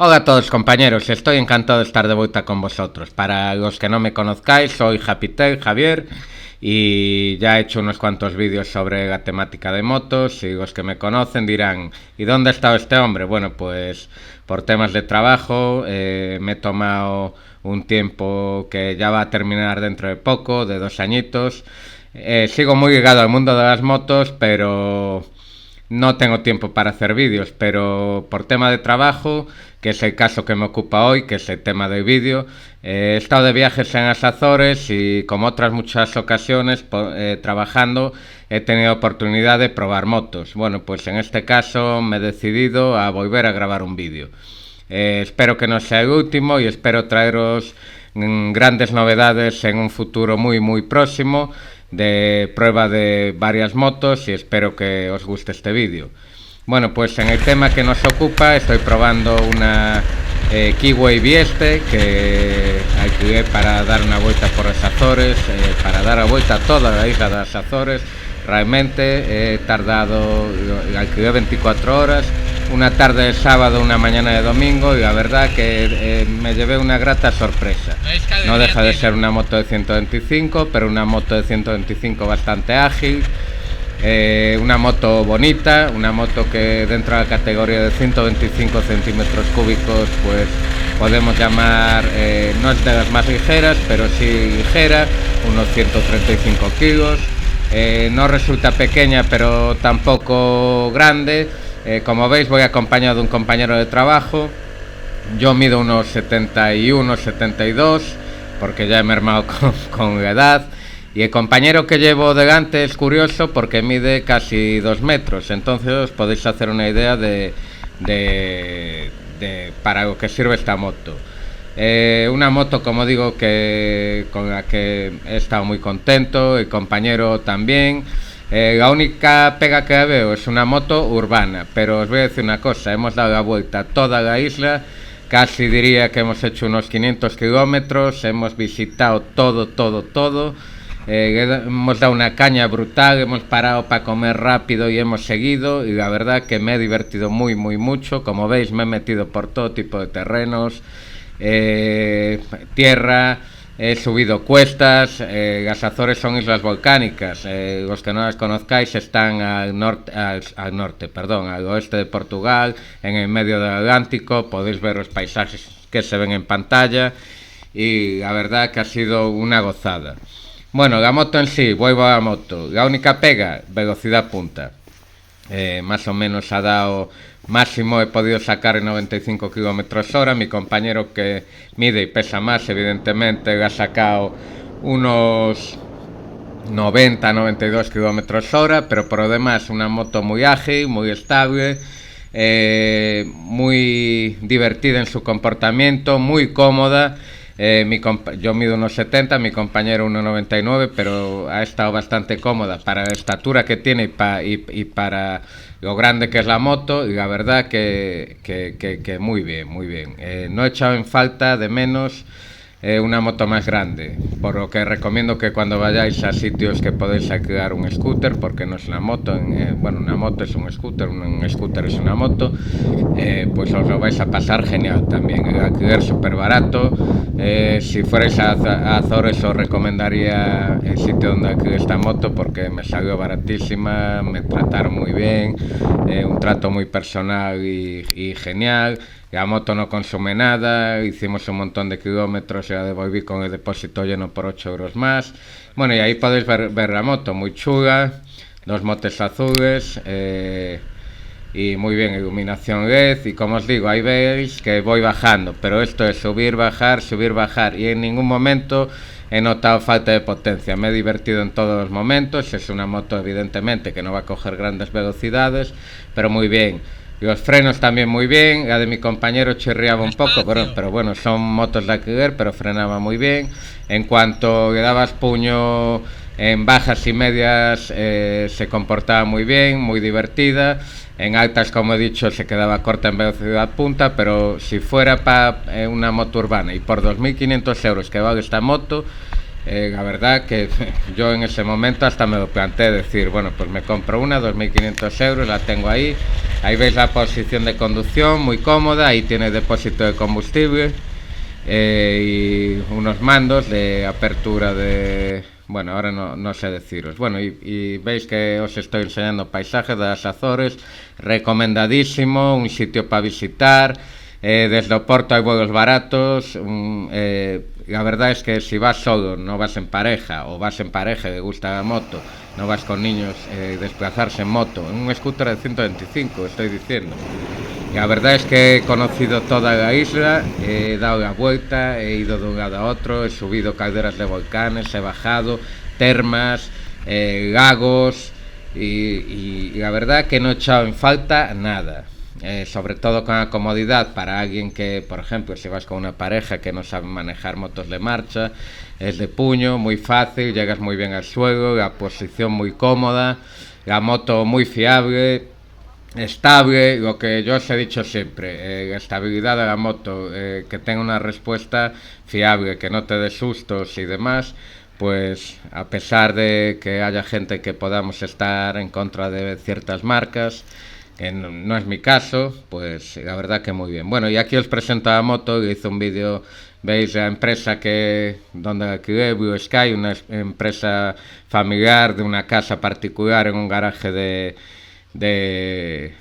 Hola a todos compañeros, estoy encantado de estar de vuelta con vosotros. Para los que no me conozcáis, soy Japitel, Javier, y ya he hecho unos cuantos vídeos sobre la temática de motos, y los que me conocen dirán, ¿y dónde ha estado este hombre? Bueno, pues por temas de trabajo me he tomado un tiempo que ya va a terminar dentro de poco, de 2 añitos. Sigo muy ligado al mundo de las motos, pero no tengo tiempo para hacer vídeos, pero por tema de trabajo, que es el caso que me ocupa hoy, que es el tema del vídeo, he estado de viajes en las Azores y como otras muchas ocasiones trabajando he tenido oportunidad de probar motos. Bueno, pues en este caso me he decidido a volver a grabar un vídeo. Espero que no sea el último y espero traeros grandes novedades en un futuro muy próximo de prueba de varias motos y espero que os guste este vídeo. Bueno, pues en el tema que nos ocupa estoy probando una Keyway Vieste que alquilé para dar una vuelta por las Azores, para dar la vuelta a toda la isla de las Azores. Realmente he tardado, alquilé 24 horas, una tarde de sábado, una mañana de domingo, y la verdad que me llevé una grata sorpresa. No deja de ser una moto de 125, pero una moto de 125 bastante ágil, una moto bonita, una moto que dentro de la categoría de 125 centímetros cúbicos pues podemos llamar, no es de las más ligeras, pero sí ligera, unos 135 kilos. No resulta pequeña pero tampoco grande. Como veis voy acompañado de un compañero de trabajo. Yo mido unos 71, 72 porque ya he mermado con la edad, y el compañero que llevo delante es curioso porque mide casi 2 metros, entonces os podéis hacer una idea de para lo que sirve esta moto. Una moto, como digo, con la que he estado muy contento, el compañero también. La única pega que veo es una moto urbana, pero os voy a decir una cosa, hemos dado la vuelta a toda la isla, casi diría que hemos hecho unos 500 kilómetros, hemos visitado todo, hemos dado una caña brutal, hemos parado para comer rápido y hemos seguido, y la verdad que me he divertido mucho. Como veis me he metido por todo tipo de terrenos, tierra, he subido cuestas. Las Azores son islas volcánicas, los que no las conozcáis están al oeste de Portugal, en el medio del Atlántico. Podéis ver los paisajes que se ven en pantalla y la verdad que ha sido una gozada. Bueno, la moto en sí, vuelvo a la moto, la única pega, velocidad punta. Más o menos ha dado máximo, he podido sacar en 95 km/h. Mi compañero, que mide y pesa más, evidentemente ha sacado unos 90-92 km/h, pero por lo demás una moto muy ágil, muy estable, muy divertida en su comportamiento, muy cómoda. Yo mido unos 70, mi compañero 1,99, pero ha estado bastante cómoda para la estatura que tiene y para lo grande que es la moto, y la verdad que muy bien. No he echado en falta de menos una moto más grande, por lo que recomiendo que cuando vayáis a sitios que podéis alquilar un scooter, porque no es una moto, una moto es un scooter es una moto, pues os lo vais a pasar genial también. El alquiler súper barato. Si fuerais a Azores os recomendaría el sitio donde alquilé esta moto porque me salió baratísima, me trataron muy bien, un trato muy personal y genial. La moto no consume nada, hicimos un montón de kilómetros y la devolví con el depósito lleno por 8 euros más. Bueno, y ahí podéis ver la moto, muy chula, 2 motes azules, y muy bien, iluminación LED, y como os digo, ahí veis que voy bajando, pero esto es subir, bajar, y en ningún momento he notado falta de potencia. Me he divertido en todos los momentos. Es una moto evidentemente que no va a coger grandes velocidades, pero muy bien. Los frenos también muy bien. La de mi compañero chirriaba un poco, pero bueno, son motos de alquiler, pero frenaba muy bien. En cuanto le dabas puño en bajas y medias, se comportaba muy bien, muy divertida. En altas, como he dicho, se quedaba corta en velocidad punta, pero si fuera para una moto urbana y por 2.500 euros que vale esta moto, La verdad que yo en ese momento hasta me lo planteé decir, bueno, pues me compro una, 2.500 euros, la tengo ahí. Ahí veis la posición de conducción, muy cómoda, ahí tiene depósito de combustible y unos mandos de apertura de... Bueno, ahora no sé deciros. Bueno, y veis que os estoy enseñando paisajes de las Azores, recomendadísimo, un sitio para visitar. Desde Oporto hay vuelos baratos. La verdad es que si vas solo, no vas en pareja, o vas en pareja y te gusta la moto, no vas con niños, desplazarse en moto, en un scooter de 125, estoy diciendo. La verdad es que he conocido toda la isla, he dado la vuelta, he ido de un lado a otro, he subido calderas de volcanes, he bajado, termas, lagos, y la verdad que no he echado en falta nada. Sobre todo con la comodidad para alguien que, por ejemplo, si vas con una pareja que no sabe manejar motos de marcha, es de puño, muy fácil, llegas muy bien al suelo, la posición muy cómoda, la moto muy fiable, estable, lo que yo os he dicho siempre, la estabilidad de la moto, que tenga una respuesta fiable, que no te dé sustos y demás. Pues a pesar de que haya gente que podamos estar en contra de ciertas marcas, que no es mi caso, pues la verdad que muy bien. Bueno, y aquí os presento la moto, hice un vídeo, veis la empresa donde alquilé, Blue Sky, una empresa familiar de una casa particular en un garaje de, de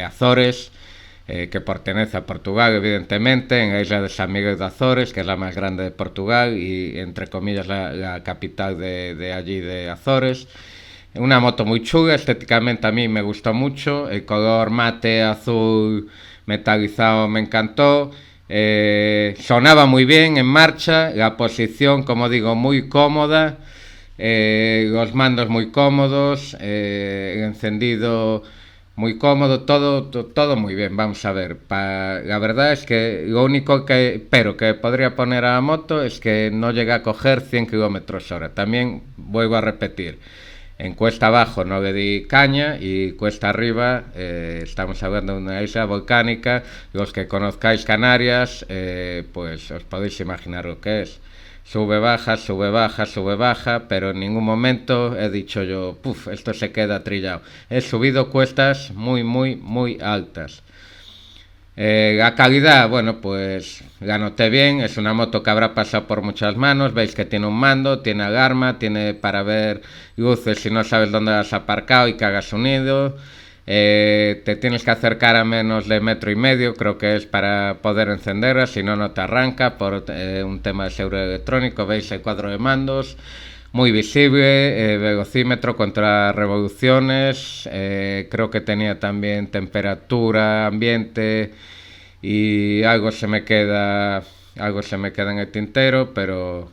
Azores, que pertenece a Portugal, evidentemente, en la isla de San Miguel de Azores, que es la más grande de Portugal y, entre comillas, la capital de allí de Azores. Una moto muy chula, estéticamente a mí me gustó mucho, el color mate azul metalizado me encantó, sonaba muy bien en marcha, la posición, como digo, muy cómoda, los mandos muy cómodos, el encendido muy cómodo, todo muy bien. Vamos a ver, la verdad es que lo único pero que podría poner a la moto es que no llega a coger 100 km/h. También vuelvo a repetir, en cuesta abajo no le di caña y cuesta arriba, estamos hablando de una isla volcánica. Los que conozcáis Canarias, pues os podéis imaginar lo que es. Sube, baja, sube, baja, sube, baja, pero en ningún momento he dicho yo, puf, esto se queda trillado. He subido cuestas muy altas. La calidad, bueno, pues la noté bien, es una moto que habrá pasado por muchas manos, veis que tiene un mando, tiene alarma, tiene para ver luces si no sabes dónde has aparcado y que hagas sonido. Te tienes que acercar a menos de 1,5 metros, creo que es para poder encenderla, si no, no te arranca por un tema de seguro electrónico. Veis el cuadro de mandos, muy visible, velocímetro contra revoluciones, creo que tenía también temperatura ambiente y algo se me queda en el tintero, pero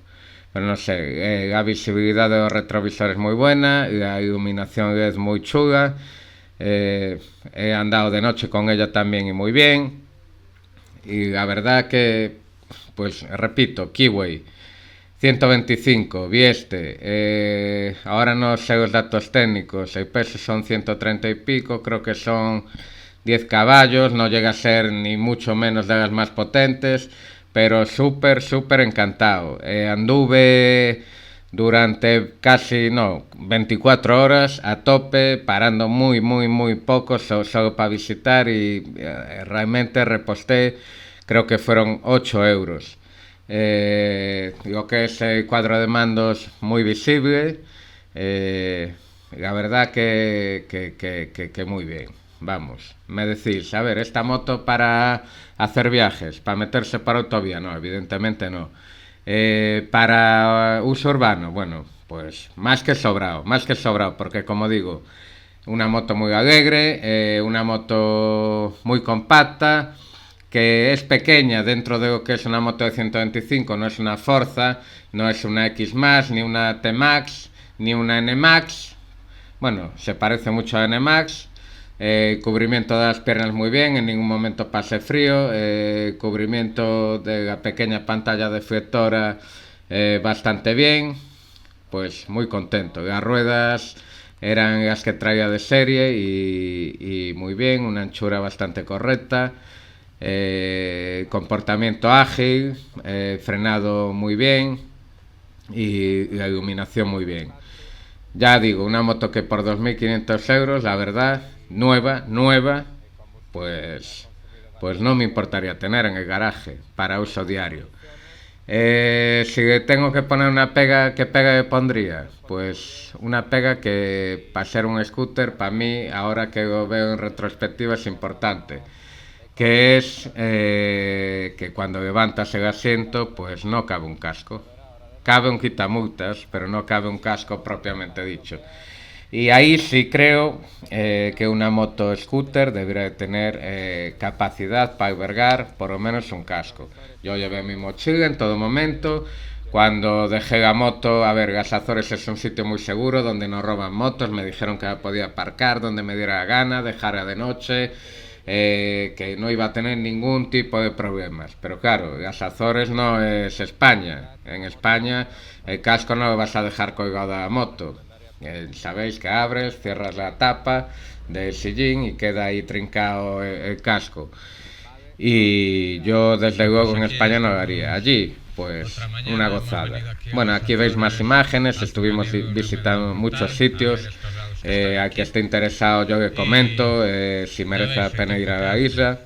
no sé, la visibilidad de los retrovisores es muy buena, la iluminación es muy chula, he andado de noche con ella también y muy bien, y la verdad que, pues repito, Kiwi 125, Vieste, ahora no sé los datos técnicos, el peso son 130 y pico, creo que son 10 caballos, no llega a ser ni mucho menos de las más potentes, pero súper encantado. Anduve durante casi, 24 horas a tope, parando muy poco, solo para visitar, y realmente reposté, creo que fueron 8 euros. Lo que es el cuadro de mandos muy visible, la verdad que muy bien. Vamos, me decís, a ver, esta moto para hacer viajes, para meterse para autovía, no, evidentemente no. Para uso urbano, bueno, pues más que sobrado, porque como digo, una moto muy alegre, una moto muy compacta, que es pequeña dentro de lo que es una moto de 125, no es una Forza, no es una X+, ni una T-Max, ni una N-Max. Bueno, se parece mucho a N-Max. Cubrimiento de las piernas muy bien, en ningún momento pasé frío. Cubrimiento de la pequeña pantalla deflectora bastante bien. Pues muy contento. Las ruedas eran las que traía de serie y muy bien, una anchura bastante correcta. Comportamiento ágil, frenado muy bien. y la iluminación muy bien. Ya digo, una moto que por 2.500 euros, la verdad, nueva, pues, pues no me importaría tener en el garaje para uso diario. Si tengo que poner una pega, ¿qué pega le pondría? Pues una pega que para ser un scooter, para mí, ahora que lo veo en retrospectiva, es importante. Que es que cuando levantas el asiento, pues no cabe un casco. Cabe un quitamultas, pero no cabe un casco propiamente dicho. Y ahí sí creo que una moto scooter debería tener capacidad para albergar por lo menos un casco. Yo llevé mi mochila en todo momento. Cuando dejé la moto, a ver, Gas Azores es un sitio muy seguro donde no roban motos. Me dijeron que la podía aparcar donde me diera la gana, dejarla de noche, que no iba a tener ningún tipo de problemas. Pero claro, Gas Azores no es España. En España el casco no lo vas a dejar colgado a la moto. Sabéis que abres, cierras la tapa del sillín y queda ahí trincado el casco. Y yo desde luego en España no lo haría. Allí, pues una gozada. Bueno, aquí veis más imágenes, estuvimos visitando muchos sitios. Al que esté interesado yo le comento si merece la pena ir a la isla.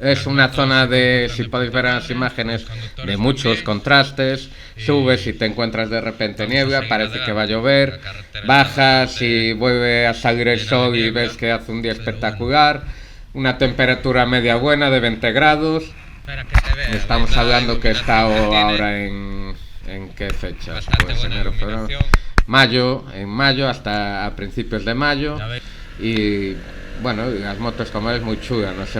Es una zona de, si podéis ver las imágenes, de muchos contrastes. Subes y te encuentras de repente niebla, parece que va a llover. Bajas y vuelve a salir el sol y ves que hace un día espectacular. Una temperatura media buena de 20 grados. Estamos hablando que está ahora en qué fecha. Pues enero, febrero, mayo, en mayo hasta a principios de mayo. Y bueno, las motos como es muy chula, nos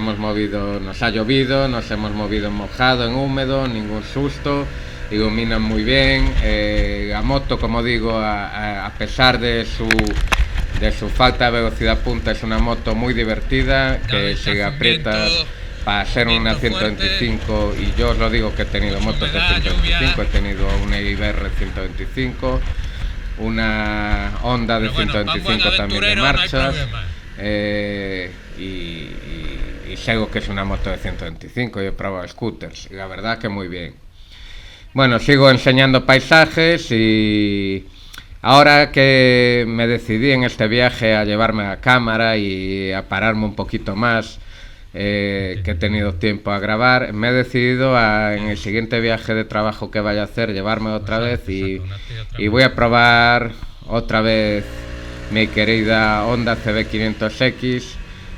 ha llovido, nos hemos movido en mojado, en húmedo, ningún susto, iluminan muy bien, la moto como digo, a pesar de su falta de velocidad punta es una moto muy divertida, que si aprietas para ser una 125, y yo os lo digo que he tenido motos de 125, he tenido una IBR 125, una Honda de 125 también de marchas, y sé que es una moto de 125, yo he probado scooters y la verdad que muy bien. Bueno, sigo enseñando paisajes y ahora que me decidí en este viaje a llevarme la cámara y a pararme un poquito más, que he tenido tiempo a grabar, me he decidido en el siguiente viaje de trabajo que vaya a hacer llevarme otra vez y voy a probar otra vez mi querida Honda CB500X,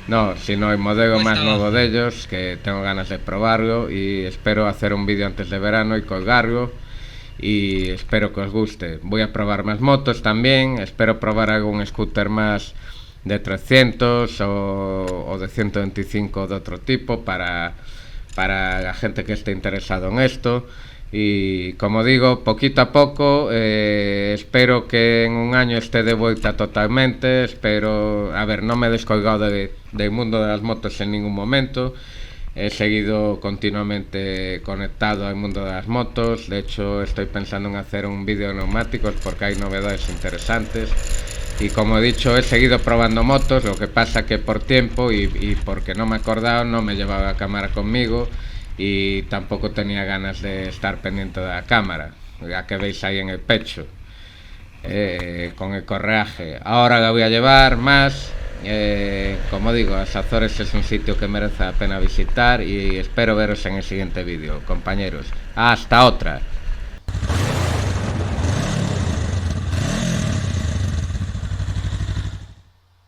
no, sino el modelo más nuevo de ellos, que tengo ganas de probarlo y espero hacer un vídeo antes de verano y colgarlo y espero que os guste. Voy a probar más motos también, espero probar algún scooter más de 300 o de 125 de otro tipo para la gente que esté interesado en esto. Y como digo, poquito a poco, espero que en un año esté de vuelta totalmente. Espero, a ver, no me he descolgado del mundo de las motos en ningún momento. He seguido continuamente conectado al mundo de las motos. De hecho, estoy pensando en hacer un vídeo de neumáticos porque hay novedades interesantes. Y como he dicho, he seguido probando motos, lo que pasa que por tiempo y porque no me he acordado, no me llevaba la cámara conmigo y tampoco tenía ganas de estar pendiente de la cámara, ya que veis ahí en el pecho, con el correaje. Ahora la voy a llevar más, como digo, Las Azores es un sitio que merece la pena visitar y espero veros en el siguiente vídeo, compañeros. Hasta otra.